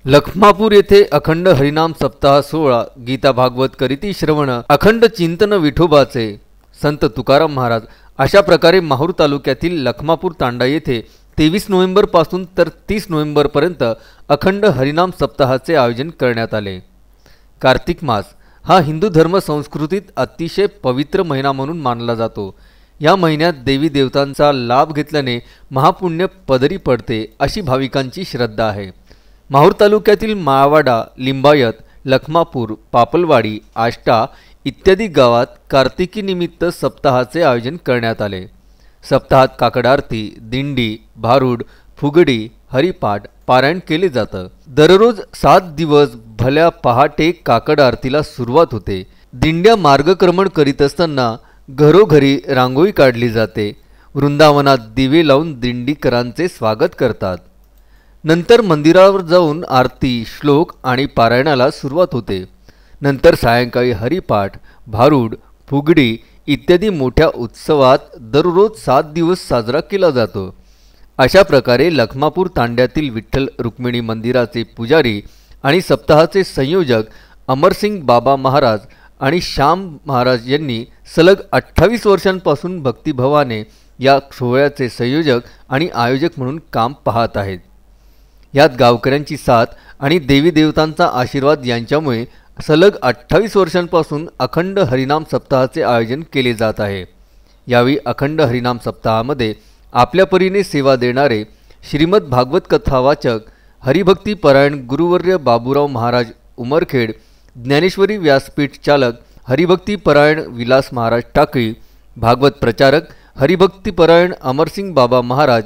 लखमापूर येथे अखंड हरिनाम सप्ताह सोहळा, गीता भागवत करीती श्रवण, अखंड चिंतन विठोबाचे, संत तुकाराम महाराज अशा प्रकारे माहूर तालुक्यातील लखमापूर तांडा येथे 23 नोव्हेंबर पासून तर 30 नोव्हेंबर पर्यंत अखंड हरिनाम सप्ताहाचे आयोजन करण्यात आले। कार्तिक मास हा हिंदू धर्म संस्कृतीत अतिशय पवित्र महिना म्हणून मानला जातो। या महिन्यात देवी देवतांचा लाभ घेतल्याने महापुण्य पदरी पडते अशी भाविकांची श्रद्धा आहे। माहूर तालुक्यातील माळवाडा, लिंबायत, लखमापूर, पापलवाडी, आष्टा इत्यादी गावात कार्तिकी निमित्त सप्ताहाचे आयोजन करण्यात आले। सप्ताहात काकड आरती, दिंडी, भारूड, फुगडी, हरिपाठ, पारायण केले जातं। दररोज 7 दिवस भल्या पहाटे काकड आरतीला सुरुवात होते। दिंड्या मार्गक्रमण करीत असताना घरोघरी रांगोळी काढली जाते। वृंदावनात दिवे लावून दिंडीकरांचे स्वागत करतात। नंतर मंदिरावर जाऊन आरती, श्लोक आणि पारायणाला सुरुवात होते। नंतर सायंकाळी हरिपाठ, भारूड, फुगडी इत्यादी मोठ्या उत्सवात दररोज 7 दिवस साजरा केला जातो। अशा प्रकारे लखमापूर तांड्यातील विठ्ठल रुक्मिणी मंदिराचे पुजारी आणि सप्ताहाचे संयोजक अमरसिंग बाबा महाराज आणि श्याम महाराज यांनी सलग 28 वर्षांपासून भक्तिभावाने या सोहळ्याचे संयोजक आणि आयोजक म्हणून काम पाहत आहेत। यात गावकऱ्यांची साथ आणि देवी देवतांचा आशीर्वाद यांच्यामुळे सलग 28 वर्षांपासून अखंड हरिनाम सप्ताहाचे आयोजन केले जात आहे। यावेळी अखंड हरिनाम सप्ताहामध्ये आपल्या परीने सेवा देणारे श्रीमद भागवत कथा वाचक, हरिभक्ती परायण गुरुवर्य बाबूराव महाराज उमरखेड, ज्ञानेश्वरी व्यासपीठ चालक हरिभक्ती परायण विलास महाराज टाकळी, भागवत प्रचारक हरिभक्ती परायण अमरसिंग बाबा महाराज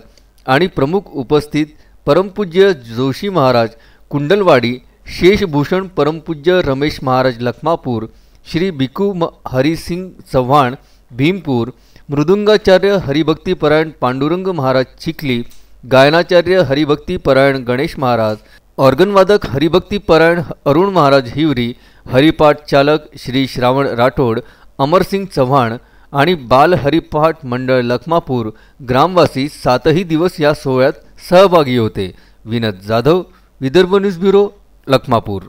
आणि प्रमुख उपस्थित परमपूज्य जोशी महाराज कुंडलवाडी, शेषभूषण परमपूज्य रमेश महाराज लखमापूर, श्री भिकू हरिसिंग चव्हाण भीमपूर, मृदुंगाचार्य हरिभक्ती परायण पांडुरंग महाराज चिखली, गायनाचार्य हरिभक्ती परायण गणेश महाराज, ऑर्गनवादक हरिभक्ती परायण अरुण महाराज हिवरी, हरिपाठ चालक श्री श्रावण राठोड, अमरसिंग चव्हाण आणि बाल हरिपाठ मंडळ लखमापूर ग्रामवासी 7ही दिवस या सोहळ्यात सहभागी होते। विनोद जाधव, विदर्भ न्यूज ब्युरो, लखमापूर।